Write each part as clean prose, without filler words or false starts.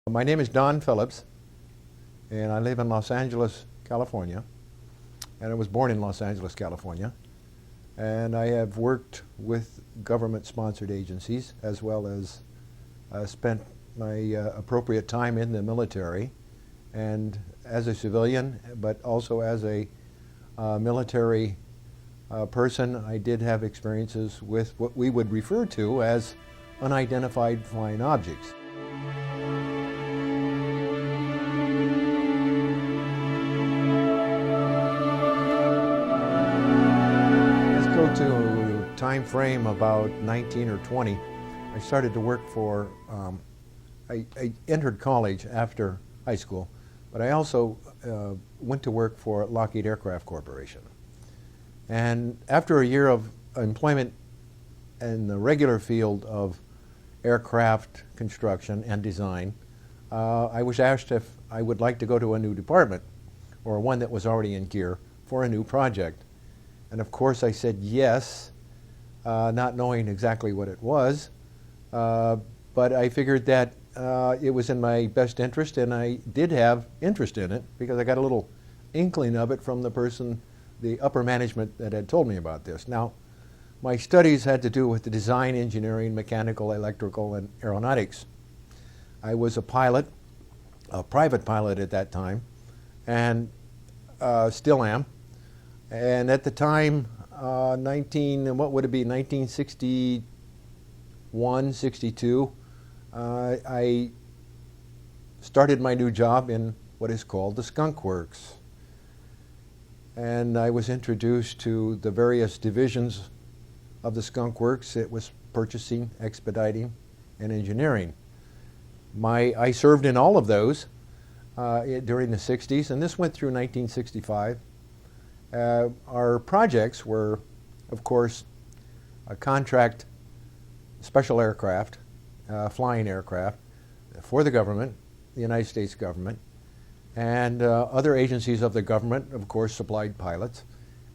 My name is Don Phillips, and I live in Los Angeles, California. And I was born in Los Angeles, California. And I have worked with government-sponsored agencies, as well as spent my appropriate time in the military, and as a civilian, but also as a military person. I did have experiences with what we would refer to as unidentified flying objects. To a time frame about 19 or 20, I started to work for, I entered college after high school, but I also went to work for Lockheed Aircraft Corporation. And after a year of employment in the regular field of aircraft construction and design, I was asked if I would like to go to a new department, or one that was already in gear, for a new project. And of course I said yes, not knowing exactly what it was, but I figured that it was in my best interest, and I did have interest in it because I got a little inkling of it from the person, the upper management, that had told me about this. Now, my studies had to do with the design, engineering, mechanical, electrical, and aeronautics. I was a pilot, a private pilot at that time, and still am. And at the time, 1961, 62, I started my new job in what is called the Skunk Works. And I was introduced to the various divisions of the Skunk Works. It was purchasing, expediting, and engineering. I served in all of those during the 60s, and this went through 1965. Our projects were, of course, a contract special aircraft, flying aircraft for the government, the United States government, and other agencies of the government, of course, supplied pilots.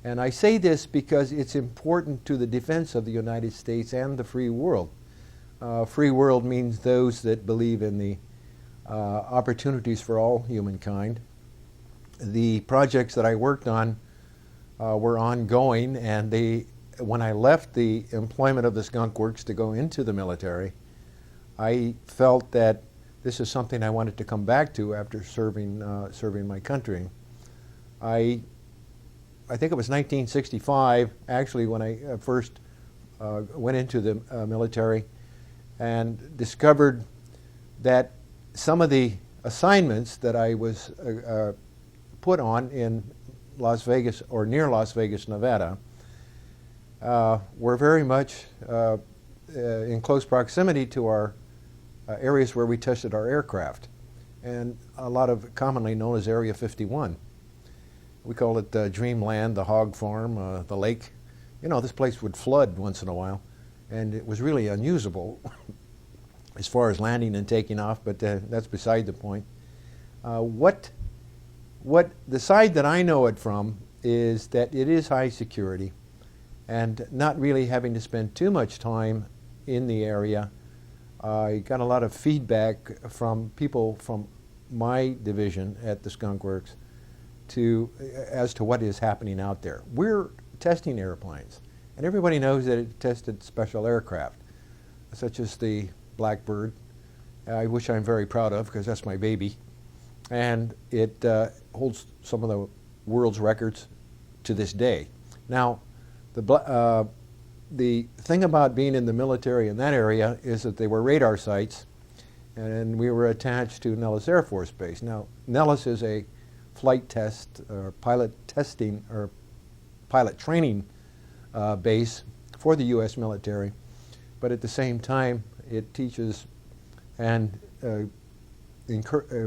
And I say this because it's important to the defense of the United States and the free world. Free world means those that believe in the opportunities for all humankind. The projects that I worked on were ongoing, and when I left the employment of the Skunk Works to go into the military, I felt that this is something I wanted to come back to after serving my country. I think it was 1965, actually, when I first went into the military and discovered that some of the assignments that I was put on in Las Vegas, or near Las Vegas, Nevada, were very much in close proximity to our areas where we tested our aircraft, and a lot of commonly known as Area 51. We call it Dreamland, the hog farm, the lake. You know, this place would flood once in a while, and it was really unusable as far as landing and taking off, but that's beside the point. What the side that I know it from is that it is high security, and not really having to spend too much time in the area. I got a lot of feedback from people from my division at the Skunk Works as to what is happening out there. We're testing airplanes, and everybody knows that it tested special aircraft, such as the Blackbird, which I'm very proud of because that's my baby. And it holds some of the world's records to this day. Now, the thing about being in the military in that area is that they were radar sites, and we were attached to Nellis Air Force Base. Now, Nellis is a flight test, or pilot testing, or pilot training base for the U.S. military, but at the same time, it teaches and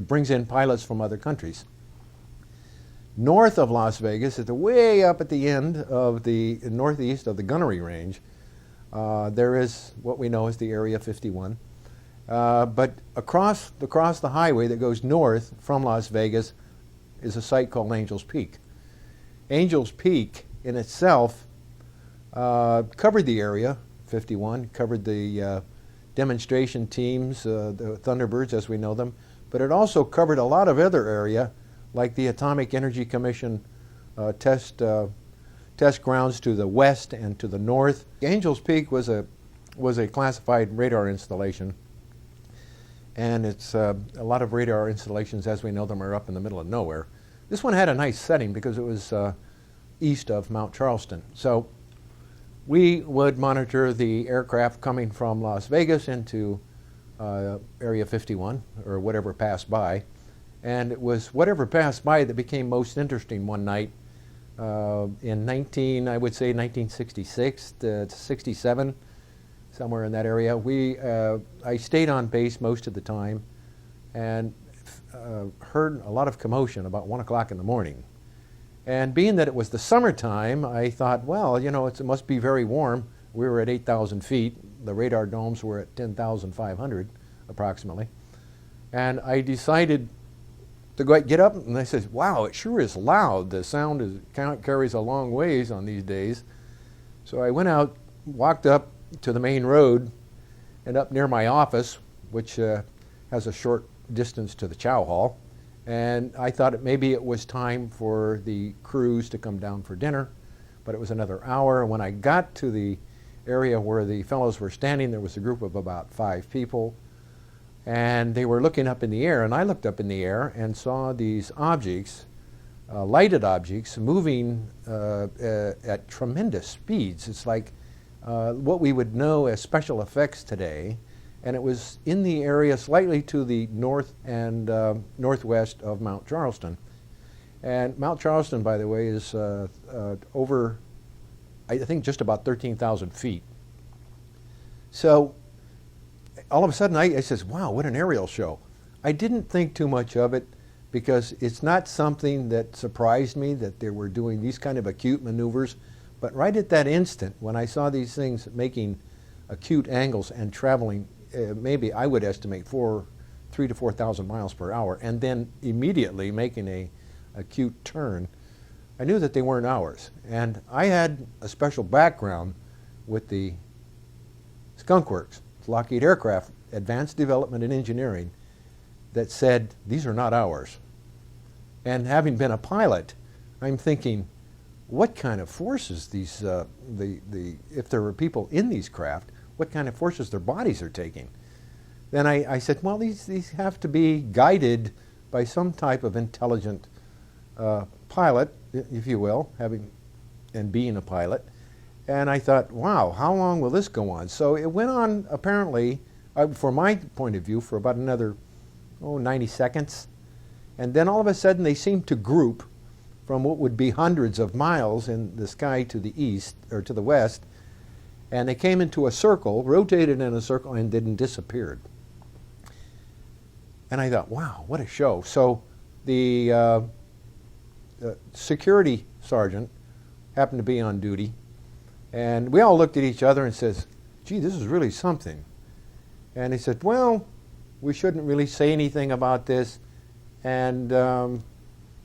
brings in pilots from other countries. North of Las Vegas, way up at the end of the northeast of the gunnery range, there is what we know as the Area 51. But across the highway that goes north from Las Vegas is a site called Angels Peak. Angels Peak in itself covered the Area 51, covered the demonstration teams, the Thunderbirds as we know them, but it also covered a lot of other area, like the Atomic Energy Commission test grounds to the west and to the north. Angels Peak was a classified radar installation, and it's a lot of radar installations as we know them are up in the middle of nowhere. This one had a nice setting because it was east of Mount Charleston. So we would monitor the aircraft coming from Las Vegas into Area 51 or whatever passed by, and it was whatever passed by that became most interesting one night in 1966 to 67, somewhere in that area. I stayed on base most of the time and heard a lot of commotion about 1 o'clock in the morning. And being that it was the summertime, I thought, well, you know, it must be very warm. We were at 8,000 feet. The radar domes were at 10,500 approximately. And I decided to get up, and I said, wow, it sure is loud. The sound carries a long ways on these days. So I went out, walked up to the main road, and up near my office, which has a short distance to the chow hall. And I thought maybe it was time for the crews to come down for dinner, but it was another hour. When I got to the area where the fellows were standing, there was a group of about 5 people, and they were looking up in the air, and I looked up in the air and saw these objects, lighted objects, moving at tremendous speeds. It's like what we would know as special effects today, and it was in the area slightly to the north and northwest of Mount Charleston. And Mount Charleston, by the way, is over, I think, just about 13,000 feet. So all of a sudden I says, wow, what an aerial show. I didn't think too much of it because it's not something that surprised me that they were doing these kind of acute maneuvers. But right at that instant, when I saw these things making acute angles and traveling, maybe I would estimate 3,000 to 4,000 miles per hour, and then immediately making a acute turn, I knew that they weren't ours. And I had a special background with the Skunk Works, Lockheed Aircraft, Advanced Development and Engineering, that said, these are not ours. And having been a pilot, I'm thinking, what kind of forces these, if there were people in these craft, what kind of forces their bodies are taking. Then I said, well, these have to be guided by some type of intelligent pilot, if you will, and being a pilot. And I thought, wow, how long will this go on? So it went on, apparently, from my point of view, for about another 90 seconds. And then all of a sudden they seemed to group from what would be hundreds of miles in the sky to the east, or to the west, and they came into a circle, rotated in a circle, and then disappeared. And I thought, wow, what a show. So the security sergeant happened to be on duty, and we all looked at each other and says, gee, this is really something. And he said, well, we shouldn't really say anything about this, and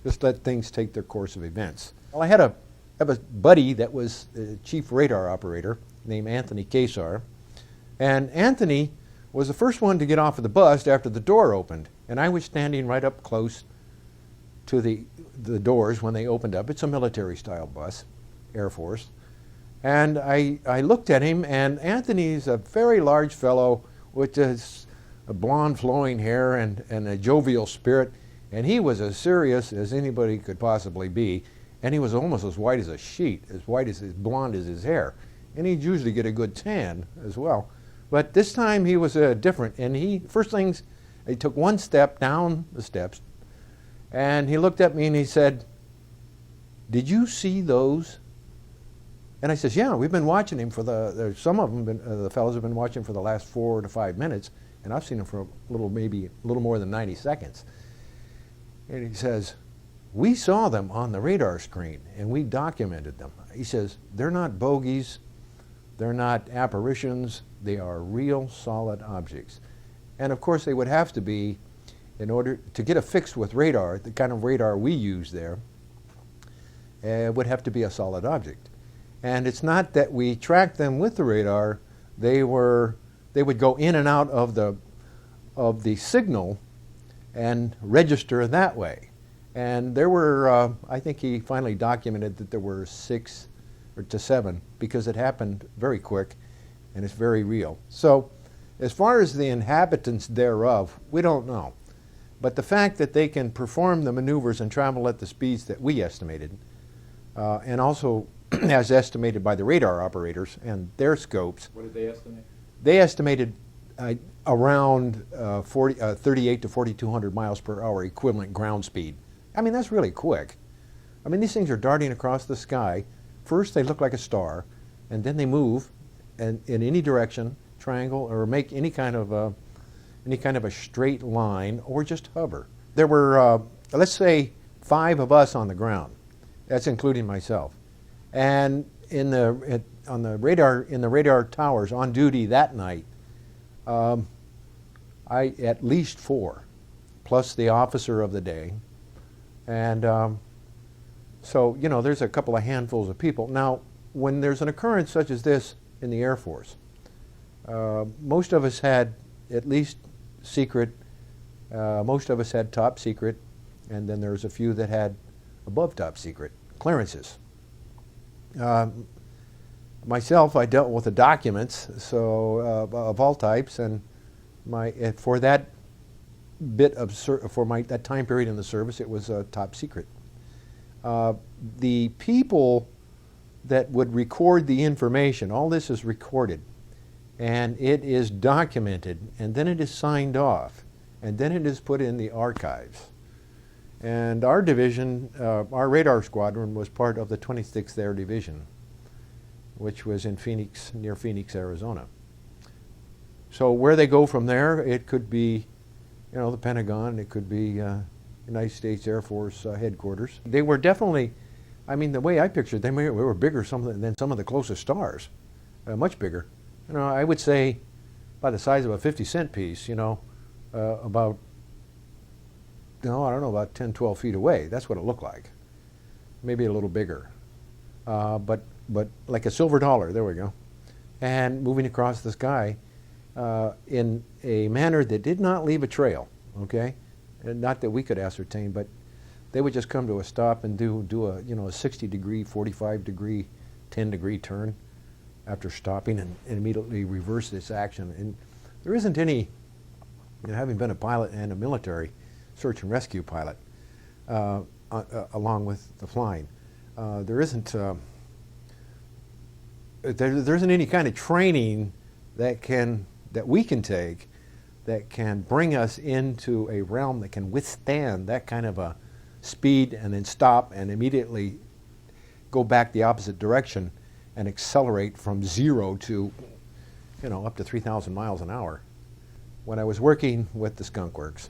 just let things take their course of events. Well, I have a buddy that was the chief radar operator named Anthony Kesar, and Anthony was the first one to get off of the bus after the door opened, and I was standing right up close to the doors when they opened up. It's a military-style bus, Air Force, and I looked at him, and Anthony's a very large fellow with this blonde flowing hair and a jovial spirit, and he was as serious as anybody could possibly be, and he was almost as white as a sheet, as white as blonde as his hair. And he'd usually get a good tan as well. But this time he was different, and he took one step down the steps, and he looked at me and he said, did you see those? And I says, yeah, we've been watching him for some of them, the fellows have been watching for the last 4 to 5 minutes, and I've seen him for maybe a little more than 90 seconds. And he says, we saw them on the radar screen, and we documented them. He says, they're not bogeys, they're not apparitions, they are real solid objects. And of course they would have to be, in order to get a fix with radar, the kind of radar we use there, would have to be a solid object. And it's not that we tracked them with the radar, they were they would go in and out of the signal and register that way. And there were, I think he finally documented that there were 6 to 7 because it happened very quick and it's very real. So as far as the inhabitants thereof, we don't know. But the fact that they can perform the maneuvers and travel at the speeds that we estimated, and also as estimated by the radar operators and their scopes. What did they estimate? They estimated around 38 to 4,200 miles per hour equivalent ground speed. I mean, that's really quick. I mean, these things are darting across the sky. First, they look like a star, and then they move in any direction, triangle, or make any kind of a straight line, or just hover. There were, let's say, 5 of us on the ground. That's including myself. And in the radar towers on duty that night, at least 4, plus the officer of the day, and so there's a couple of handfuls of people. Now, when there's an occurrence such as this in the Air Force, most of us had at least secret. Most of us had top secret, and then there's a few that had above top secret clearances. Myself, I dealt with the documents, so of all types, and for that bit of that time period in the service, it was top secret. The people that would record the information, all this is recorded, and it is documented, and then it is signed off, and then it is put in the archives. And our division, our radar squadron, was part of the 26th Air Division, which was in Phoenix, near Phoenix, Arizona. So where they go from there, it could be, the Pentagon, it could be United States Air Force headquarters. They were definitely, I mean, the way I pictured them, they were bigger than some of the closest stars, much bigger. I would say by the size of a 50-cent piece, about, I don't know, about 10, 12 feet away. That's what it looked like. Maybe a little bigger. But like a silver dollar, there we go. And moving across the sky in a manner that did not leave a trail, okay? And not that we could ascertain, but they would just come to a stop and do a 60-degree, 45-degree, 10-degree turn after stopping and immediately reverse this action. And there isn't any, having been a pilot and a military search and rescue pilot along with the flying, there isn't any kind of training that we can take that can bring us into a realm that can withstand that kind of a speed and then stop and immediately go back the opposite direction and accelerate from 0 to up to 3,000 miles an hour. When I was working with the Skunk Works,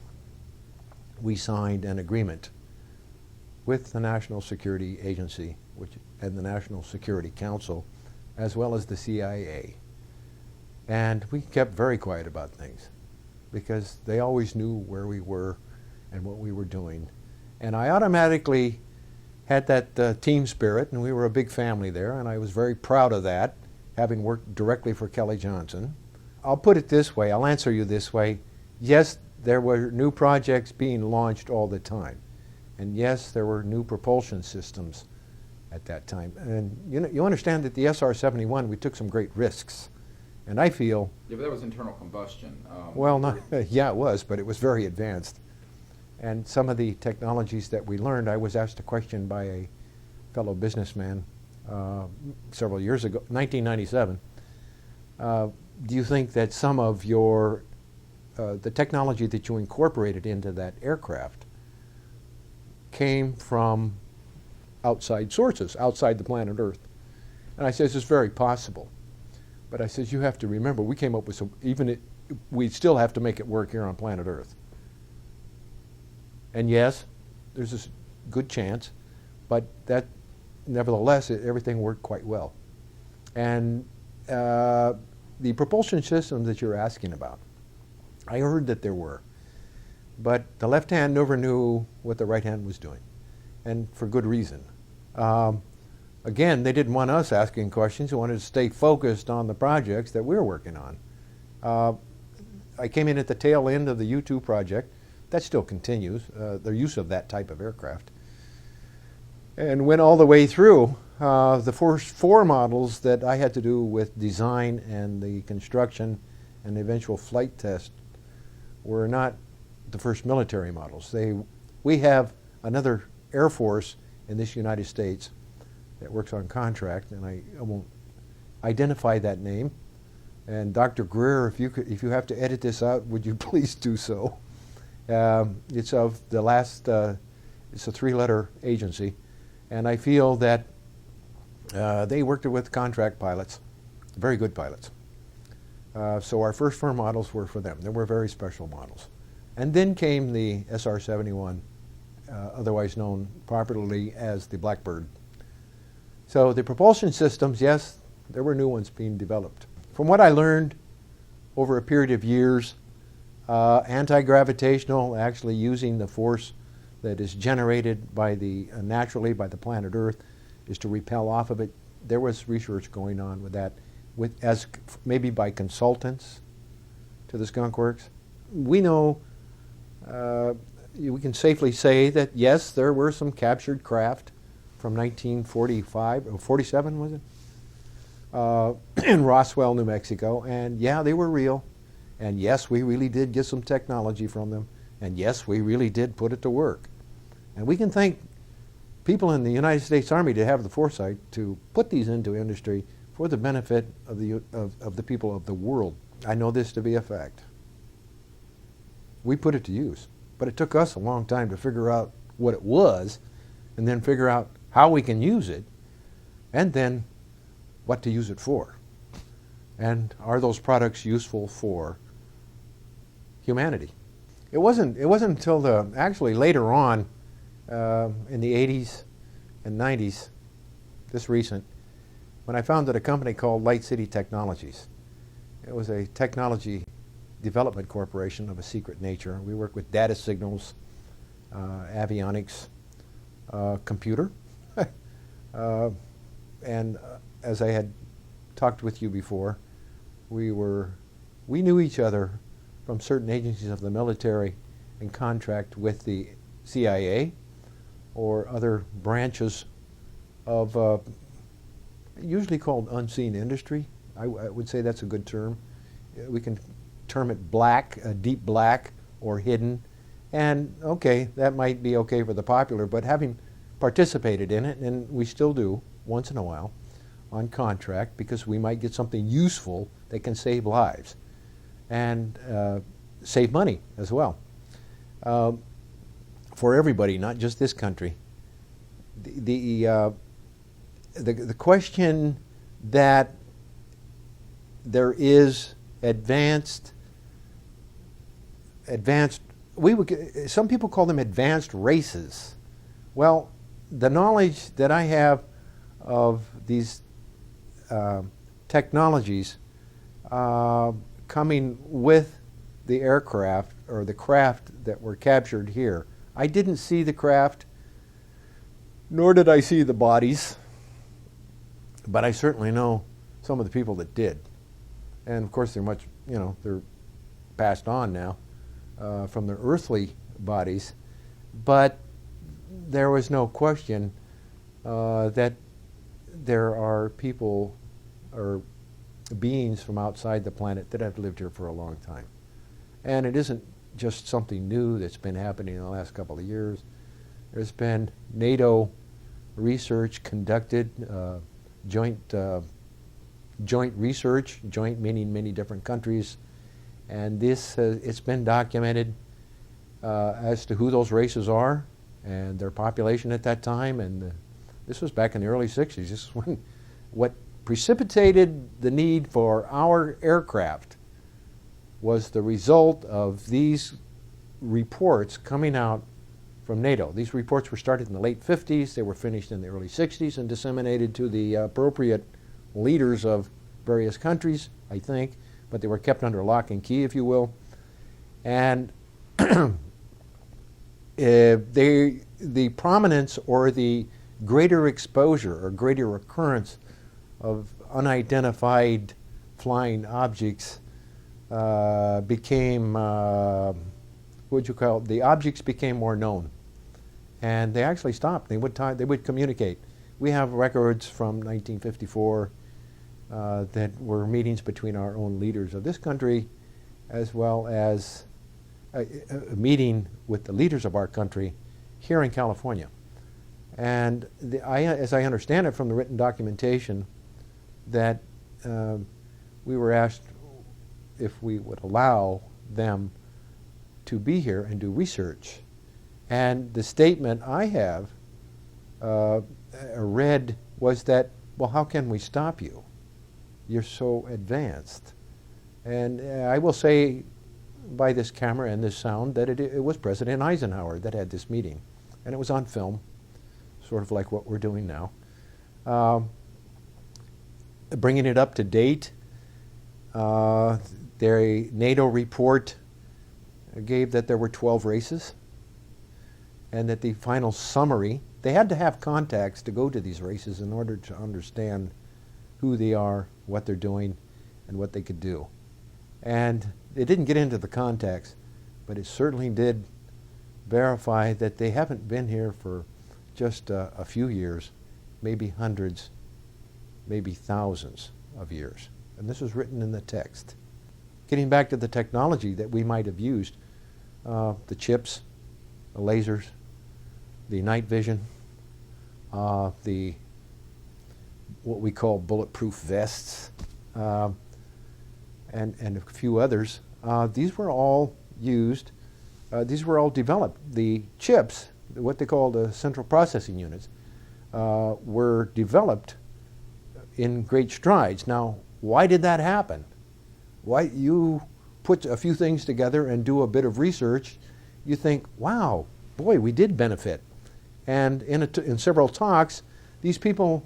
we signed an agreement with the National Security Agency and the National Security Council, as well as the CIA. And we kept very quiet about things because they always knew where we were and what we were doing. And I automatically had that team spirit, and we were a big family there, and I was very proud of that, having worked directly for Kelly Johnson. I'll put it this way, I'll answer you this way. Yes, there were new projects being launched all the time. And yes, there were new propulsion systems at that time. And you understand that the SR-71, we took some great risks. And I feel... Yeah, but that was internal combustion. Yeah, it was, but it was very advanced. And some of the technologies that we learned, I was asked a question by a fellow businessman several years ago, 1997. Do you think that some of your, the technology that you incorporated into that aircraft came from outside sources, outside the planet Earth? And I says, it's very possible. But I says, you have to remember, we came up with some, we still have to make it work here on planet Earth. And yes, there's a good chance, but that, nevertheless, everything worked quite well. And the propulsion systems that you're asking about, I heard that there were, but the left hand never knew what the right hand was doing, and for good reason. Again, they didn't want us asking questions. They wanted to stay focused on the projects that we were working on. I came in at the tail end of the U-2 project. That still continues, the use of that type of aircraft. And went all the way through. The first 4 models that I had to do with design and the construction and the eventual flight test were not the first military models. We have another Air Force in this United States that works on contract, and I won't identify that name. And Dr. Greer, if you have to edit this out, would you please do so? It's of the last, it's a 3-letter agency, and I feel that they worked with contract pilots, very good pilots. So our first 4 models were for them. They were very special models. And then came the SR-71, otherwise known popularly as the Blackbird. So the propulsion systems, yes, there were new ones being developed. From what I learned over a period of years, anti-gravitational, actually using the force that is generated by naturally by the planet Earth, is to repel off of it. There was research going on with that, as maybe by consultants to the Skunk Works. We know, we can safely say that yes, there were some captured craft from 1945 or 47, was it? In Roswell, New Mexico, and yeah, they were real. And yes, we really did get some technology from them. And yes, we really did put it to work. And we can thank people in the United States Army to have the foresight to put these into industry for the benefit of the people of the world. I know this to be a fact. We put it to use, but it took us a long time to figure out what it was, and then figure out how we can use it, and then what to use it for. And are those products useful for humanity? It wasn't until actually later on in the 80s and 90s, this recent, when I founded a company called Light City Technologies. It was a technology development corporation of a secret nature. We work with data signals, avionics, computer, and as I had talked with you before, we knew each other from certain agencies of the military in contract with the CIA or other branches of usually called unseen industry. I would say that's a good term. We can term it black, deep black, or hidden. And okay, that might be okay for the popular, but having participated in it, and we still do once in a while, on contract, because we might get something useful that can save lives and save money as well for everybody, not just this country. The question that there is advanced, some people call them advanced races. Well, the knowledge that I have of these technologies coming with the aircraft or the craft that were captured here, I didn't see the craft, nor did I see the bodies, but I certainly know some of the people that did. And of course they're much, they're passed on now from their earthly bodies, but there was no question that there are people or beings from outside the planet that have lived here for a long time. And it isn't just something new that's been happening in the last couple of years. There's been NATO research conducted, joint research, joint meaning many different countries, and this it's been documented as to who those races are and their population at that time, and this was back in the early 60s. This is when what precipitated the need for our aircraft was the result of these reports coming out from NATO. These reports were started in the late 50s, they were finished in the early 60s and disseminated to the appropriate leaders of various countries, I think, but they were kept under lock and key, if you will. And the prominence or the greater exposure or greater occurrence of unidentified flying objects became, what would you call it? The objects became more known. And they actually stopped. They would communicate. We have records from 1954 that were meetings between our own leaders of this country, as well as a meeting with the leaders of our country here in California. And as I understand it from the written documentation, that we were asked if we would allow them to be here and do research. And the statement I have read was that, well, how can we stop you? You're so advanced. And I will say by this camera and this sound that it was President Eisenhower that had this meeting. And it was on film, sort of like what we're doing now. Bringing it up to date, their NATO report gave that there were 12 races, and that the final summary, they had to have contacts to go to these races in order to understand who they are, what they're doing, and what they could do. And it didn't get into the contacts, but it certainly did verify that they haven't been here for just a few years, maybe hundreds, maybe thousands of years. And this was written in the text. Getting back to the technology that we might have used, the chips, the lasers, the night vision, the what we call bulletproof vests, and a few others. These were all used. These were all developed. The chips, what they call the central processing units, were developed in great strides. Now, why did that happen? Why you put a few things together and do a bit of research, you think, wow, boy, we did benefit. And in several talks, these people,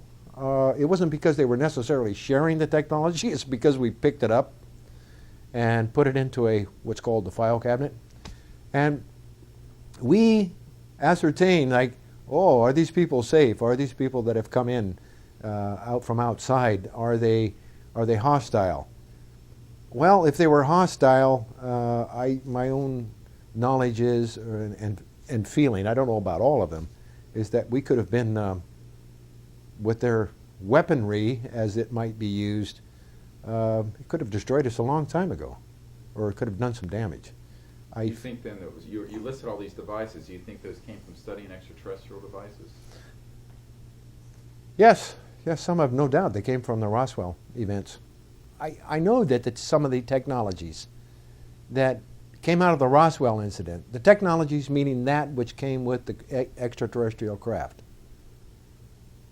it wasn't because they were necessarily sharing the technology, it's because we picked it up and put it into what's called the file cabinet. And we ascertain, like, oh, are these people safe? Are these people that have come in out from outside, are they hostile? Well, if they were hostile, my own knowledge is, and feeling, I don't know about all of them, is that we could have been, with their weaponry as it might be used, it could have destroyed us a long time ago, or it could have done some damage. You think then that you listed all these devices, you think those came from studying extraterrestrial devices? Yes, some of them, no doubt. They came from the Roswell events. I know that some of the technologies that came out of the Roswell incident, the technologies meaning that which came with the extraterrestrial craft.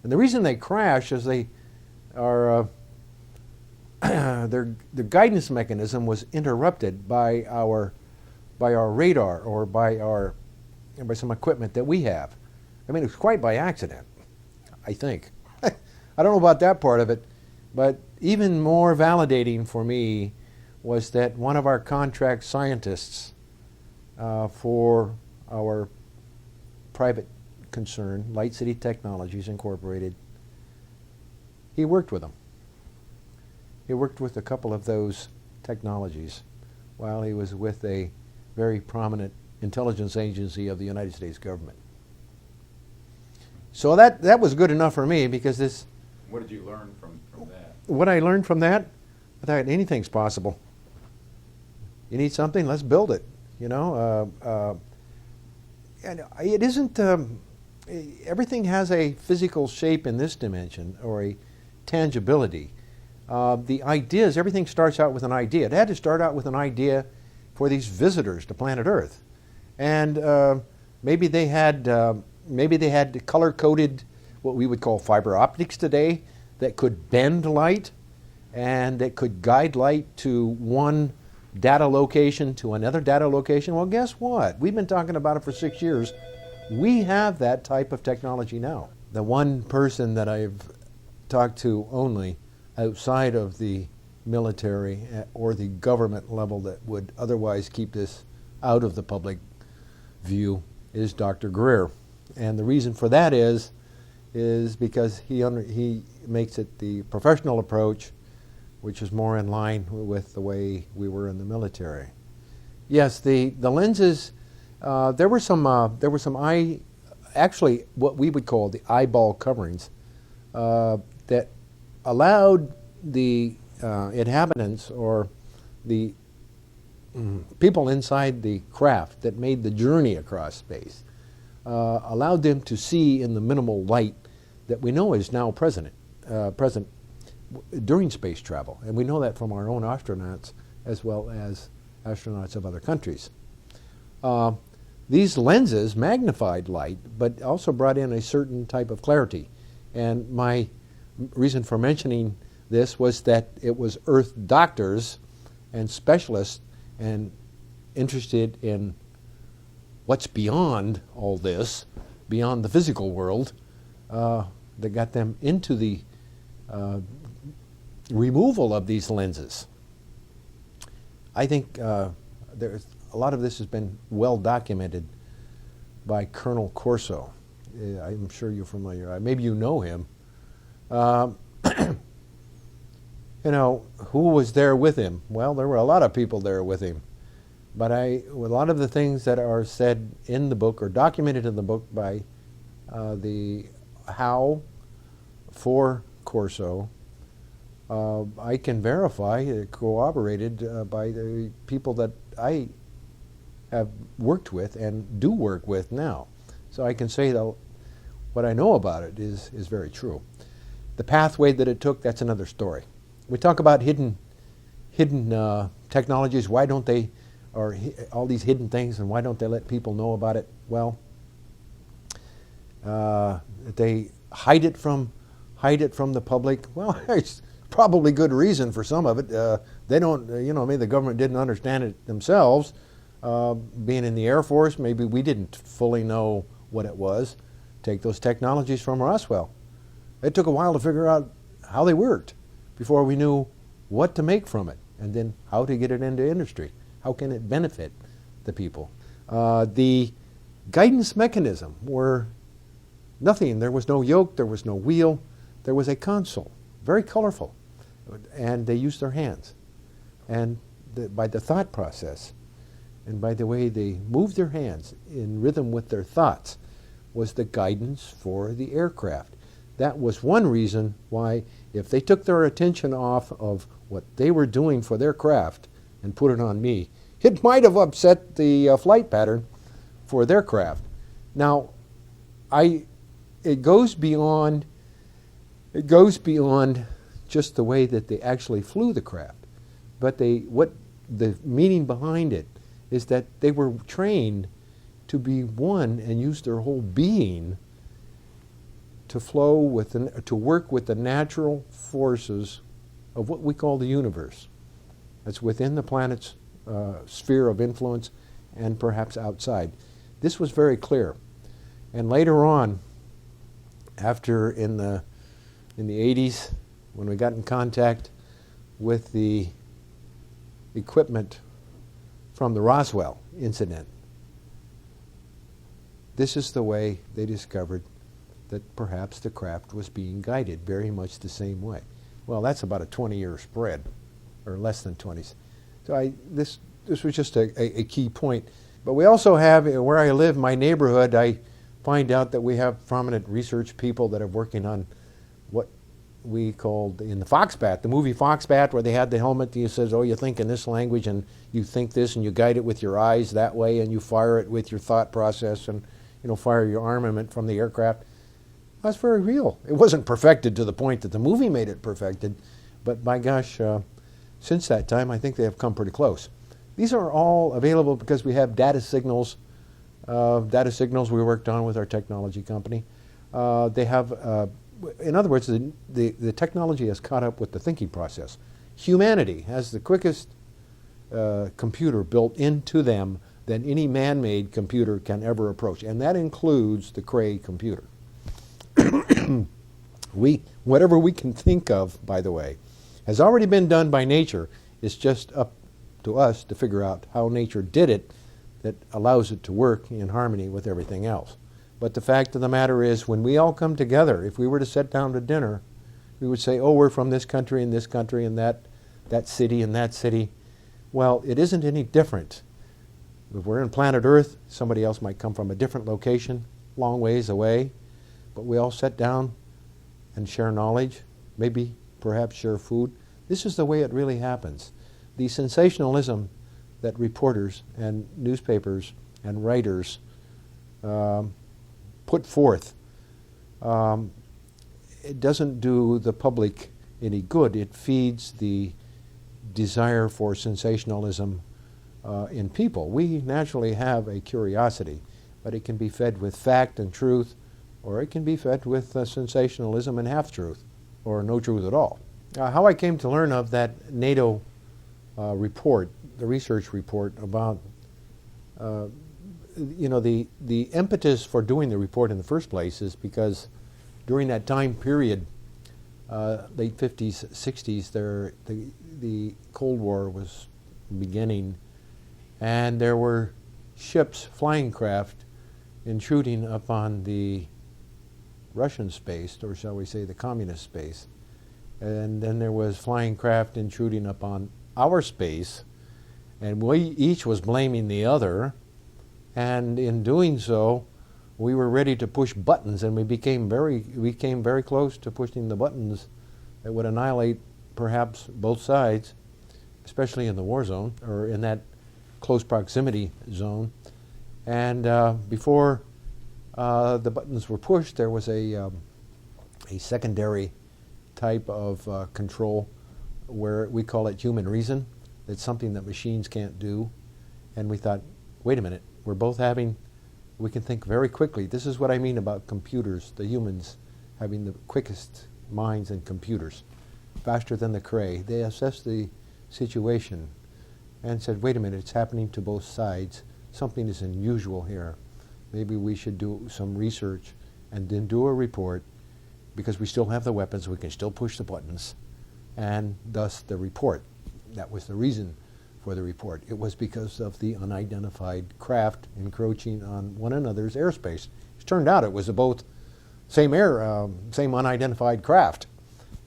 And the reason they crash is they are, their guidance mechanism was interrupted by our radar or by some equipment that we have. I mean, it was quite by accident, I think. I don't know about that part of it, but even more validating for me was that one of our contract scientists for our private concern, Light City Technologies Incorporated, he worked with them. He worked with a couple of those technologies while he was with a very prominent intelligence agency of the United States government. So that was good enough for me, because this... What did you learn from that? What I learned from that, I thought anything's possible. You need something, let's build it. You know, and it isn't. Everything has a physical shape in this dimension, or a tangibility. The ideas, everything starts out with an idea. It had to start out with an idea for these visitors to planet Earth, and maybe they had color-coded what we would call fiber optics today that could bend light and that could guide light to one data location to another data location. Well, guess what? We've been talking about it for 6 years. We have that type of technology now. The one person that I've talked to only outside of the military or the government level that would otherwise keep this out of the public view is Dr. Greer. And the reason for that is because he makes it the professional approach which is more in line with the way we were in the military. Yes, the lenses, there were some actually what we would call the eyeball coverings that allowed the inhabitants or the people inside the craft that made the journey across space, allowed them to see in the minimal light that we know is now present during space travel. And we know that from our own astronauts as well as astronauts of other countries. These lenses magnified light, but also brought in a certain type of clarity. And my reason for mentioning this was that it was Earth doctors and specialists and interested in what's beyond all this, beyond the physical world, that got them into the removal of these lenses. I think there's a lot of this has been well documented by Colonel Corso. I'm sure you're familiar. Maybe you know him. You know, who was there with him? Well, there were a lot of people there with him. But a lot of the things that are said in the book or documented in the book by the How for Corso, I can verify, corroborated by the people that I have worked with and do work with now. So I can say that what I know about it is very true. The pathway that it took, that's another story. We talk about hidden technologies. Why don't they, or all these hidden things, and why don't they let people know about it? Well, they hide it from the public. Well, there's probably good reason for some of it. They don't, maybe the government didn't understand it themselves. Being in the Air Force, maybe we didn't fully know what it was. Take those technologies from Roswell. It took a while to figure out how they worked before we knew what to make from it, and then how to get it into industry. How can it benefit the people? The guidance mechanism were nothing. There was no yoke, there was no wheel, there was a console, very colorful, and they used their hands. And by the thought process, and by the way they moved their hands in rhythm with their thoughts, was the guidance for the aircraft. That was one reason why, if they took their attention off of what they were doing for their craft and put it on me, it might have upset the flight pattern for their craft. Now, it goes beyond just the way that they actually flew the craft, but what the meaning behind it is that they were trained to be one and use their whole being to flow with to work with the natural forces of what we call the universe. That's within the planet's sphere of influence and perhaps outside. This was very clear. And later on, after in the 80s, when we got in contact with the equipment from the Roswell incident, this is the way they discovered that perhaps the craft was being guided very much the same way. Well, that's about a 20-year spread, or less than 20. So this was just a key point. But we also have, where I live, my neighborhood, I find out that we have prominent research people that are working on what we called in the Foxbat, the movie Foxbat, where they had the helmet that says, oh, you think in this language and you think this and you guide it with your eyes that way and you fire it with your thought process and fire your armament from the aircraft. That's very real. It wasn't perfected to the point that the movie made it perfected, but by gosh, since that time, I think they have come pretty close. These are all available because we have data signals we worked on with our technology company. They have, in other words, the technology has caught up with the thinking process. Humanity has the quickest computer built into them than any man-made computer can ever approach, and that includes the Cray computer. Whatever we can think of, by the way, has already been done by nature. It's just up to us to figure out how nature did it that allows it to work in harmony with everything else. But the fact of the matter is, when we all come together, if we were to sit down to dinner, we would say, oh, we're from this country and that that city and that city. Well, it isn't any different. If we're in planet Earth, somebody else might come from a different location, long ways away, but we all sit down and share knowledge, maybe perhaps share food. This is the way it really happens. The sensationalism that reporters and newspapers and writers put forth, it doesn't do the public any good. It feeds the desire for sensationalism in people. We naturally have a curiosity, but it can be fed with fact and truth, or it can be fed with sensationalism and half-truth, or no truth at all. How I came to learn of that NATO report, the research report about, the impetus for doing the report in the first place is because during that time period, late 50s, 60s, the Cold War was beginning, and there were ships, flying craft, intruding upon the Russian space, or shall we say the communist space. And then there was flying craft intruding upon our space, and we each was blaming the other, and in doing so, we were ready to push buttons, and we came very close to pushing the buttons that would annihilate perhaps both sides, especially in the war zone, or in that close proximity zone. And before the buttons were pushed, there was a secondary type of control where we call it human reason. It's something that machines can't do. And we thought, wait a minute, we can think very quickly. This is what I mean about computers, the humans having the quickest minds in computers, faster than the Cray. They assessed the situation and said, wait a minute, it's happening to both sides. Something is unusual here. Maybe we should do some research and then do a report, because we still have the weapons, we can still push the buttons, and thus the report. That was the reason for the report. It was because of the unidentified craft encroaching on one another's airspace. It turned out it was both same unidentified craft.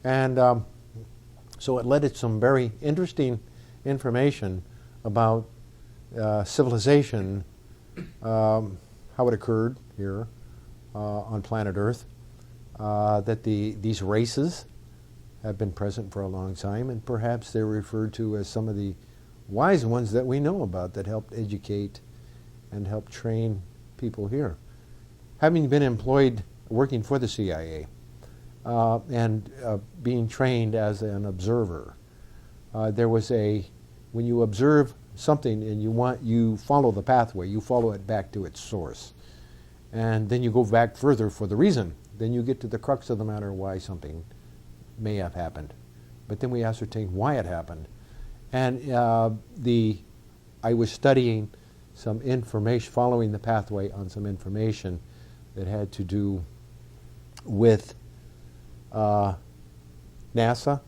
And so it led to some very interesting information about civilization, how it occurred here on planet Earth, that these races have been present for a long time, and perhaps they're referred to as some of the wise ones that we know about that helped educate and help train people here. Having been employed working for the CIA and being trained as an observer, there was when you observe something and you follow the pathway, you follow it back to its source, and then you go back further for the reason. Then you get to the crux of the matter, why something may have happened. But then we ascertain why it happened. And I was studying some information, following the pathway on some information that had to do with NASA,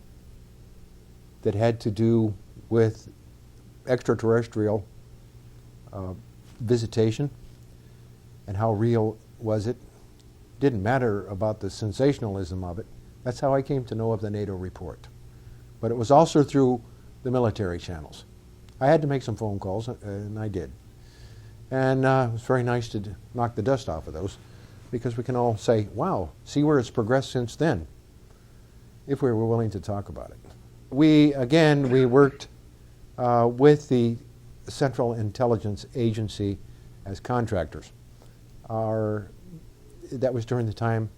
that had to do with extraterrestrial visitation, and how real was it. Didn't matter about the sensationalism of it. That's how I came to know of the NATO report. But it was also through the military channels. I had to make some phone calls, and I did. And it was very nice to knock the dust off of those, because we can all say, wow, see where it's progressed since then, if we were willing to talk about it. We worked with the Central Intelligence Agency as contractors. That was during the time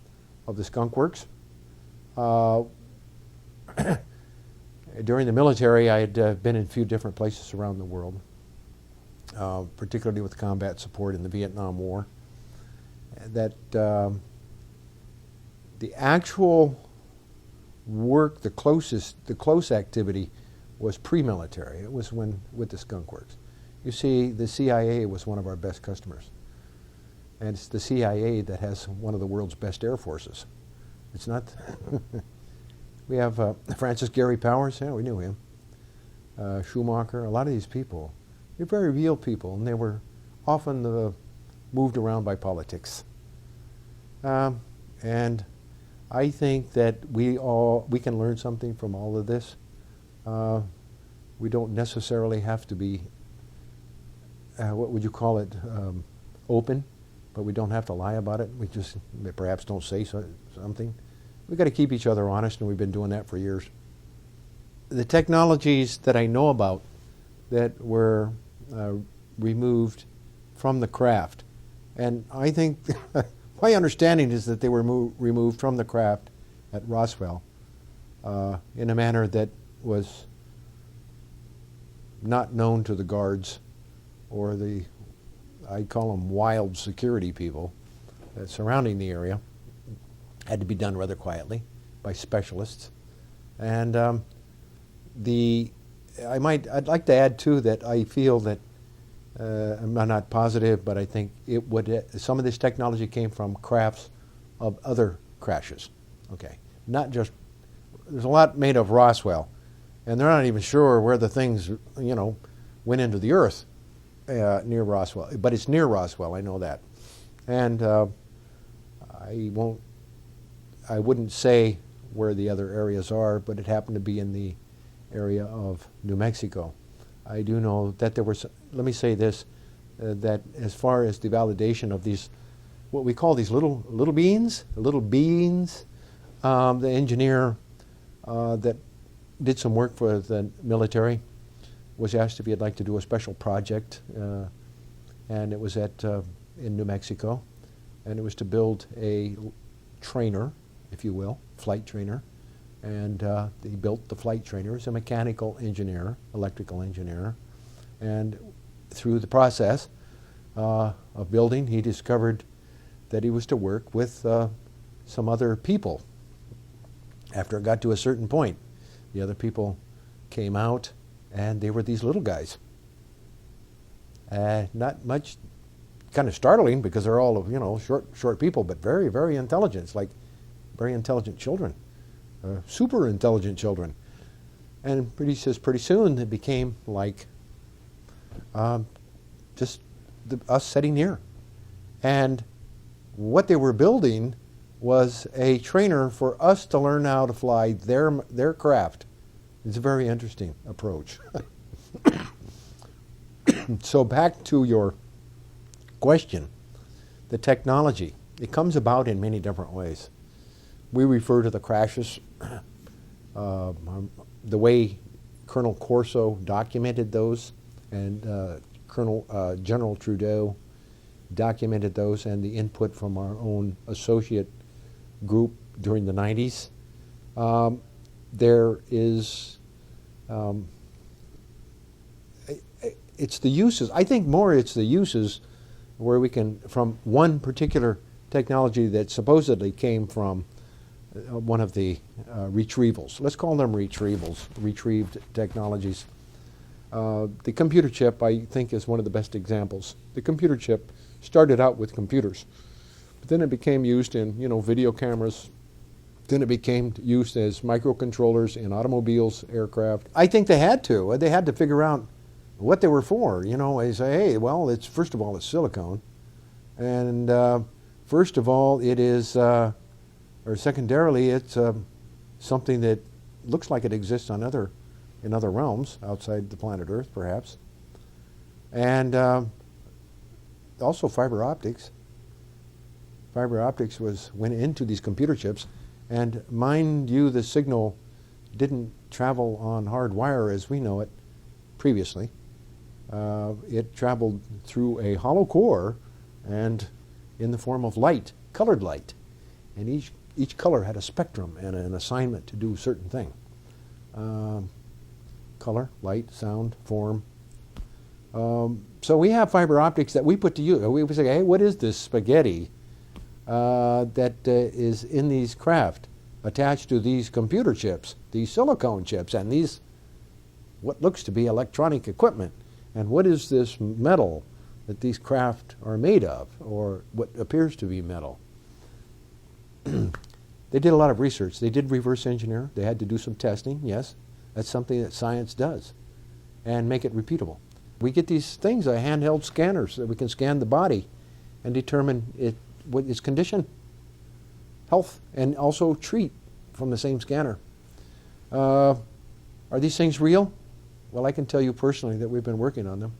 of the Skunk Works. During the military, I had been in a few different places around the world, particularly with combat support in the Vietnam War. That the actual work, the close activity was pre-military. It was with the Skunk Works. You see, the CIA was one of our best customers. And it's the CIA that has one of the world's best air forces. It's not... We have Francis Gary Powers, yeah, we knew him. Schumacher, a lot of these people. They're very real people, and they were often moved around by politics. And I think that we can learn something from all of this. We don't necessarily have to be, what would you call it, open, but we don't have to lie about it. We just perhaps don't say something. We've got to keep each other honest, and we've been doing that for years. The technologies that I know about that were removed from the craft, and I think my understanding is that they were removed from the craft at Roswell in a manner that was not known to the guards or the, I call them wild security people surrounding the area. Had to be done rather quietly by specialists. And I'd like to add too that I feel that I'm not positive, but I think it would. Some of this technology came from crafts of other crashes. Okay, not just. There's a lot made of Roswell, and they're not even sure where the things went into the earth near Roswell. But it's near Roswell. I know that, and I wouldn't say where the other areas are, but it happened to be in the area of New Mexico. I do know that there was, let me say this, that as far as the validation of these, what we call these little beings, the engineer that did some work for the military was asked if he'd like to do a special project, and it was in New Mexico, and it was to build a trainer, if you will, flight trainer. And he built the flight trainer as a mechanical engineer, electrical engineer. And through the process of building, he discovered that he was to work with some other people. After it got to a certain point, the other people came out, and they were these little guys. Not much, kind of startling because they're all short people, but very, very intelligent. It's like very intelligent children. Super intelligent children, and pretty soon it became like just us sitting here, and what they were building was a trainer for us to learn how to fly their craft. It's a very interesting approach. So back to your question, the technology, it comes about in many different ways. We refer to the crashes, the way Colonel Corso documented those, and General Trudeau documented those, and the input from our own associate group during the 90s. There is, it's the uses, I think more it's the uses where we can, from one particular technology that supposedly came from one of the retrievals. Let's call them retrievals, retrieved technologies. The computer chip, I think, is one of the best examples. The computer chip started out with computers, but then it became used in, video cameras. Then it became used as microcontrollers in automobiles, aircraft. I think they had to. They had to figure out what they were for. They say, hey, well, first of all, it's silicone, and first of all, it is. Or secondarily, it's something that looks like it exists in other realms outside the planet Earth, perhaps. And also fiber optics. Fiber optics went into these computer chips, and mind you, the signal didn't travel on hard wire as we know it previously. It traveled through a hollow core and in the form of light, colored light, and each color had a spectrum and an assignment to do a certain thing. Color, light, sound, form. So we have fiber optics that we put to use. We say, hey, what is this spaghetti that is in these craft attached to these computer chips, these silicone chips, and these what looks to be electronic equipment? And what is this metal that these craft are made of, or what appears to be metal? They did a lot of research. They did reverse engineer. They had to do some testing, yes. That's something that science does, and make it repeatable. We get these things, handheld scanners, that we can scan the body and determine what its condition, health, and also treat from the same scanner. Are these things real? Well, I can tell you personally that we've been working on them,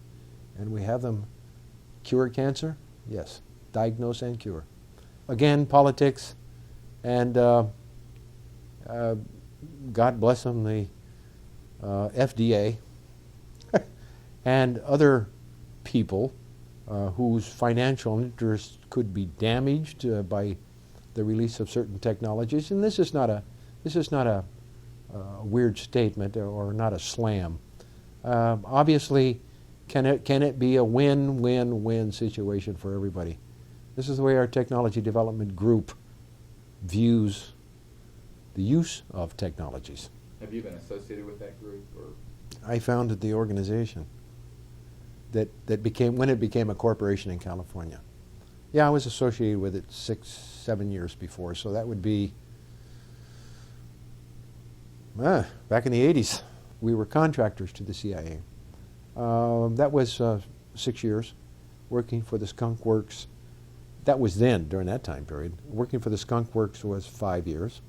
and we have them cure cancer? Yes. Diagnose and cure. Again, politics, and God bless them, the FDA and other people whose financial interests could be damaged by the release of certain technologies. And this is not a weird statement or not a slam. Obviously, can it be a win-win-win situation for everybody? This is the way our technology development group views the use of technologies. Have you been associated with that group, or? I founded the organization that became, when it became a corporation in California. Yeah, I was associated with it 6-7 years before, so that would be back in the 80s. We were contractors to the CIA. That was 6 years, working for the Skunk Works. That was then, during that time period. Working for the Skunk Works was 5 years.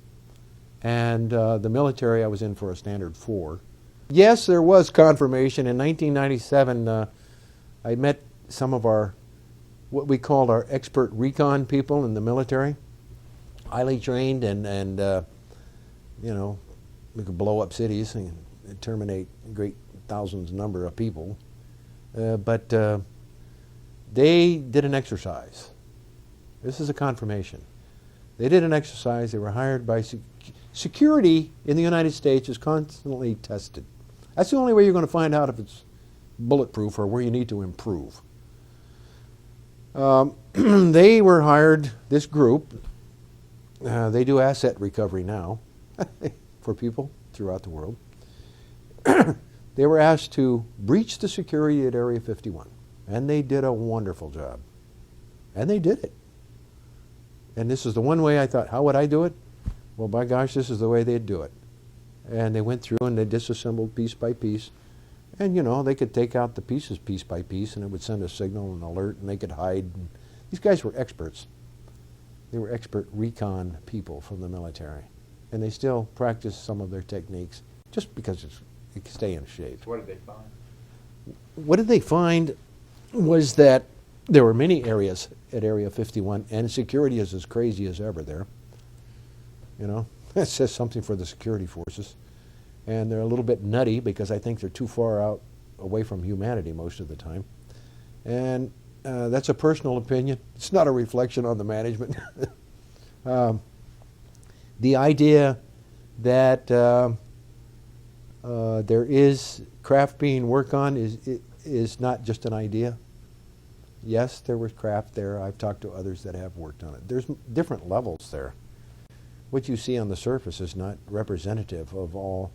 And the military, I was in for a standard 4. Yes, there was confirmation. In 1997, I met some of our, what we called our expert recon people in the military. Highly trained and you know, we could blow up cities and terminate great thousands number of people. But they did an exercise. This is a confirmation. They did an exercise. They were hired by security in the United States is constantly tested. That's the only way you're going to find out if it's bulletproof or where you need to improve. They were hired, this group, they do asset recovery now for people throughout the world. They were asked to breach the security at Area 51, and they did a wonderful job. And they did it. And this is the one way I thought, how would I do it? Well, by gosh, this is the way they'd do it. And they went through and they disassembled piece by piece. And, you know, they could take out the pieces piece by piece, and it would send a signal, an alert, and they could hide. And these guys were experts. They were expert recon people from the military. And they still practice some of their techniques just because it can stay in shape. What did they find? What did they find was that there were many areas at Area 51, and security is as crazy as ever there. You know, that says something for the security forces. And they're a little bit nutty because I think they're too far out away from humanity most of the time. And that's a personal opinion. It's not a reflection on the management. The idea that there is craft being worked on is not just an idea. Yes, there was craft there. I've talked to others that have worked on it. There's different levels there. What you see on the surface is not representative of all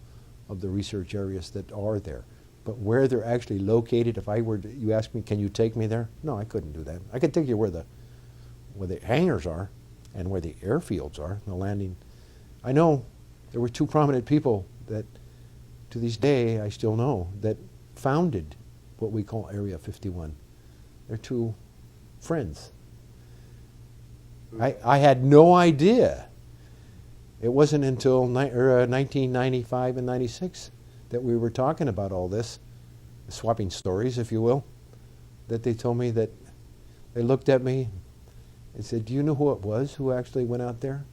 of the research areas that are there. But where they're actually located, if I were to, you ask me, can you take me there? No, I couldn't do that. I could take you where the hangars are and where the airfields are, the landing. I know there were two prominent people that, to this day, I still know, that founded what we call Area 51. They're two friends. I had no idea. It wasn't until 1995 and 96 that we were talking about all this, swapping stories, if you will, that they told me that they looked at me and said, do you know who it was who actually went out there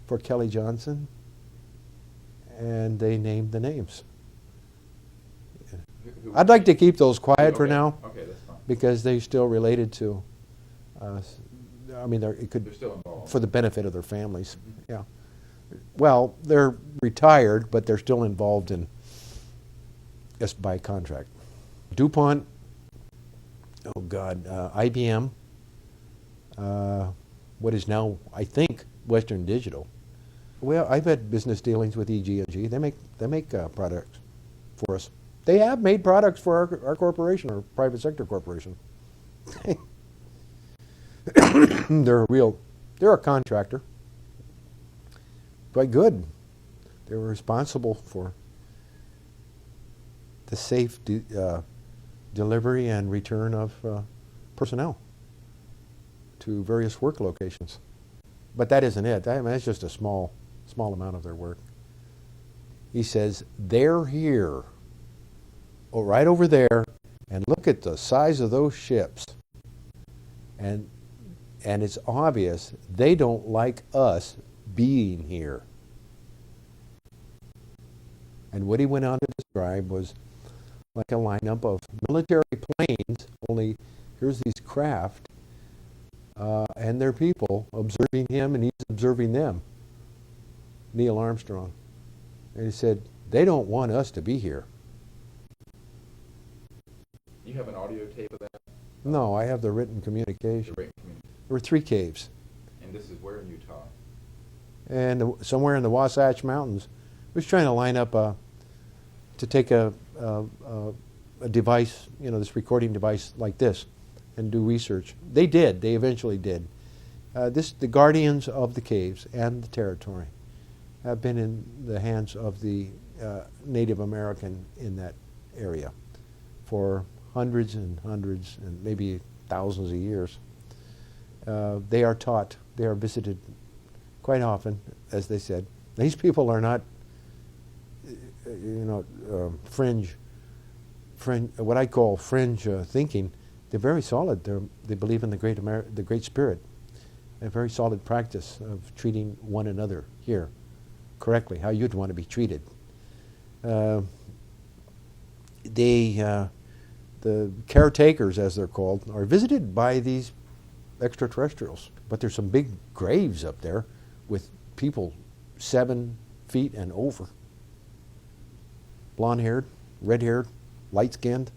for Kelly Johnson? And they named the names. I'd like to keep those quiet for now. Okay, that's fine. Because they're still related to, I mean, it could, They're still involved. for the benefit of their families. Mm-hmm. Yeah. Well, they're retired, but they're still involved in, just by contract. DuPont, oh God, IBM, what is now, I think, Western Digital. Well, I've had business dealings with EG&G. They make products for us. They have made products for our corporation, or private sector corporation. They're a contractor. But good. They were responsible for the safe delivery and return of personnel to various work locations. But that isn't it. I mean, that's just a small amount of their work. He says, they're here, right over there, and look at the size of those ships. And it's obvious they don't like us being here. And what he went on to describe was like a lineup of military planes, only here's these craft and their people observing him, and he's observing them, Neil Armstrong. And he said, they don't want us to be here. You have an audio tape of that? No, I have the written communication. There were 3 caves. And this is where in Utah? And somewhere in the Wasatch Mountains. I was trying to line up to take a device, this recording device like this, and do research. They did. They eventually did. The guardians of the caves and the territory have been in the hands of the Native American in that area for hundreds and hundreds and maybe thousands of years. They are taught, they are visited quite often, as they said. These people are not, fringe, what I call fringe thinking. They're very solid. They believe in the Great Spirit, a very solid practice of treating one another here correctly, how you'd want to be treated. The caretakers, as they're called, are visited by these extraterrestrials. But there's some big graves up there with people 7 feet and over. Blonde-haired, red-haired, light-skinned,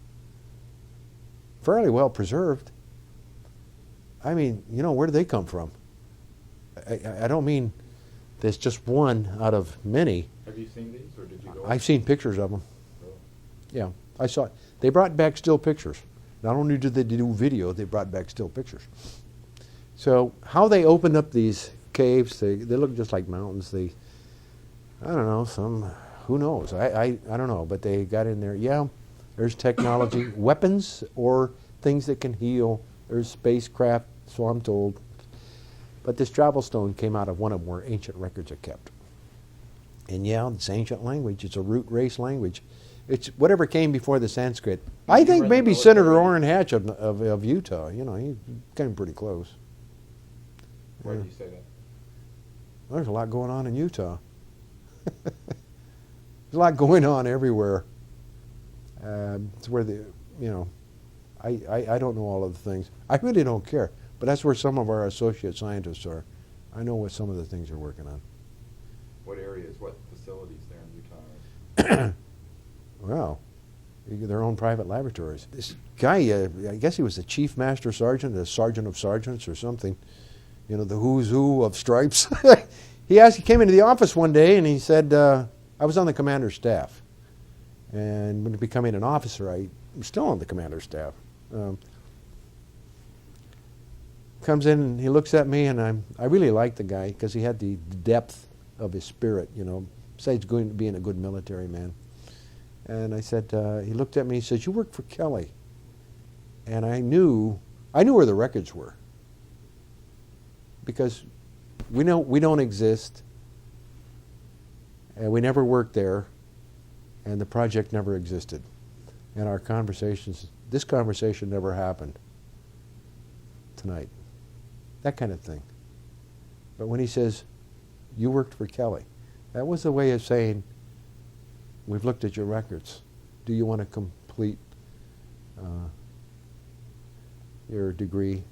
fairly well preserved. I mean, where do they come from? I don't mean there's just one out of many. Have you seen these, or did you go? I've seen pictures of them. Really? Yeah, I saw it. They brought back still pictures. Not only did they do video, they brought back still pictures. So how they opened up these caves, they look just like mountains. I don't know, who knows? I don't know, but they got in there. Yeah, there's technology, weapons or things that can heal. There's spacecraft, so I'm told. But this travel stone came out of one of them where ancient records are kept. And yeah, it's ancient language. It's a root race language. It's whatever came before the Sanskrit. I think maybe Senator Orrin Hatch of Utah, he came pretty close. Why do you say that? There's a lot going on in Utah. There's a lot going on everywhere. It's where I don't know all of the things. I really don't care. But that's where some of our associate scientists are. I know what some of the things they're working on. What areas, what facilities there in Utah? Well, their own private laboratories. This guy, I guess he was the chief master sergeant, a sergeant of sergeants or something. The who's who of stripes. He came into the office one day and he said, I was on the commander's staff. And when becoming an officer, I'm still on the commander's staff. Comes in and he looks at me, and I really like the guy because he had the depth of his spirit, besides being a good military man. And I said, he looked at me, he said, you work for Kelly. And I knew where the records were. Because we don't exist, and we never worked there, and the project never existed. And this conversation never happened tonight. That kind of thing. But when he says, you worked for Kelly, that was a way of saying, we've looked at your records. Do you want to complete your degree?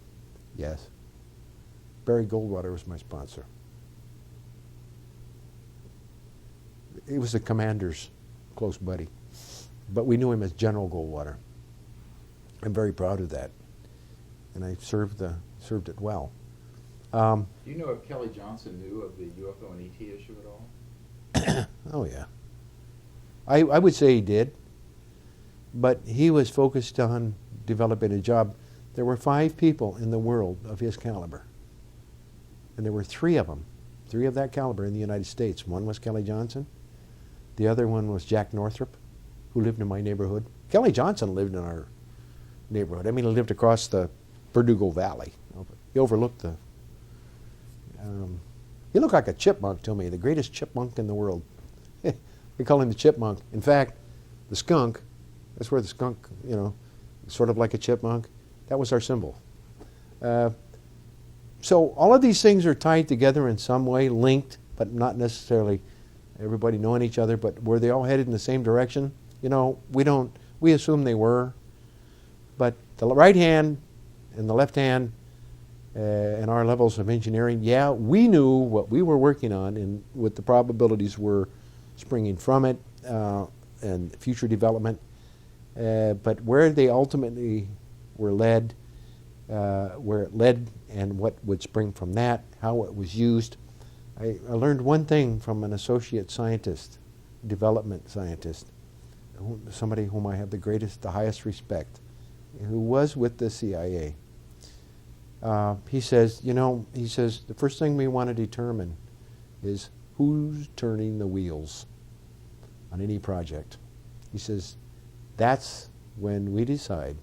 Yes. Barry Goldwater was my sponsor. He was the commander's close buddy. But we knew him as General Goldwater. I'm very proud of that. And I served it well. Do you know if Kelly Johnson knew of the UFO and ET issue at all? Oh, yeah. I would say he did. But he was focused on developing a job. There were 5 people in the world of his caliber. And there were 3 of them, 3 of that caliber in the United States. One was Kelly Johnson. The other one was Jack Northrop, who lived in my neighborhood. Kelly Johnson lived in our neighborhood. I mean, he lived across the Verdugo Valley. He overlooked the... he looked like a chipmunk to me, the greatest chipmunk in the world. They call him the chipmunk. In fact, the skunk, that's where the skunk, you know, sort of like a chipmunk, that was our symbol. So all of these things are tied together in some way, linked, but not necessarily everybody knowing each other, but were they all headed in the same direction? You know, we assume they were, but the right hand and the left hand and our levels of engineering, yeah, we knew what we were working on and what the probabilities were springing from it and future development, but where they ultimately were led, where it led and what would spring from that, how it was used. I learned one thing from an associate scientist, development scientist, somebody whom I have the highest respect, who was with the CIA. He says, you know, the first thing we want to determine is who's turning the wheels on any project. He says, that's when we decide.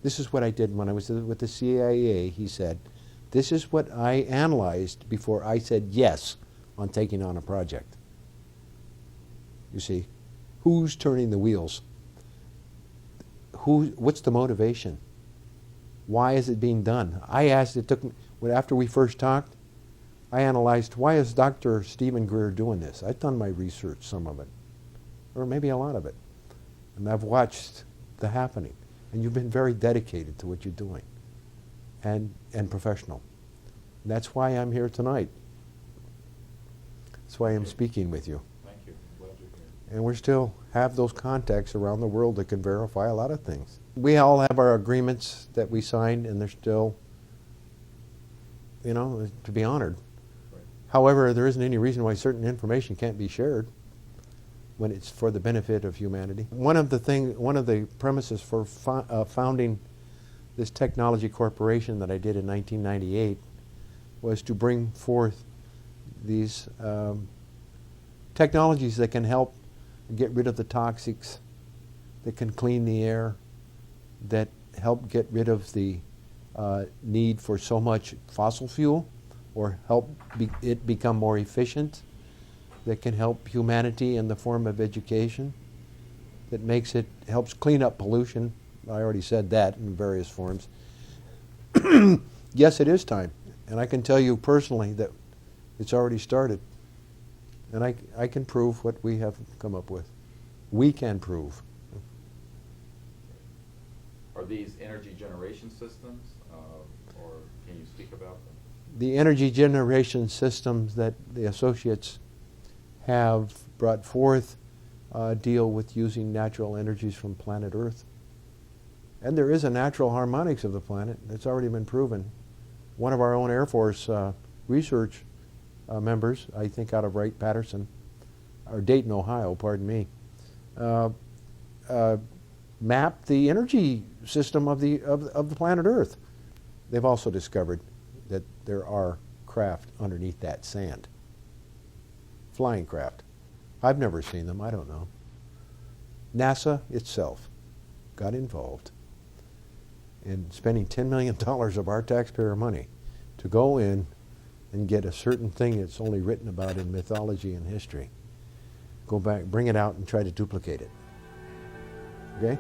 This is what I did when I was with the CIA, he said. This is what I analyzed before I said yes on taking on a project. You see, who's turning the wheels? What's the motivation? Why is it being done? I asked, after we first talked, I analyzed, why is Dr. Stephen Greer doing this? I've done my research, some of it, or maybe a lot of it. And I've watched the happening. And you've been very dedicated to what you're doing and professional. And that's why I'm here tonight. That's why I'm speaking with you. Thank you. Glad you're here. And we still have those contacts around the world that can verify a lot of things. We all have our agreements that we signed, and they're still, you know, to be honored. Right. However, there isn't any reason why certain information can't be shared when it's for the benefit of humanity. One of the premises for founding this technology corporation that I did in 1998 was to bring forth these technologies that can help get rid of the toxics, that can clean the air, that help get rid of the need for so much fossil fuel, or help it become more efficient, that can help humanity in the form of education, that helps clean up pollution. I already said that in various forms. Yes, it is time. And I can tell you personally that it's already started. And I can prove what we have come up with. We can prove. Are these energy generation systems, or can you speak about them? The energy generation systems that the associates have brought forth deal with using natural energies from planet Earth. And there is a natural harmonics of the planet. It's already been proven. One of our own Air Force research members, I think out of Wright-Patterson, or Dayton, Ohio, pardon me, mapped the energy system of the planet Earth. They've also discovered that there are craft underneath that sand. Flying craft. I've never seen them, I don't know. NASA itself got involved in spending $10 million of our taxpayer money to go in and get a certain thing that's only written about in mythology and history. Go back, bring it out and try to duplicate it. Okay?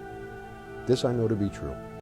This I know to be true.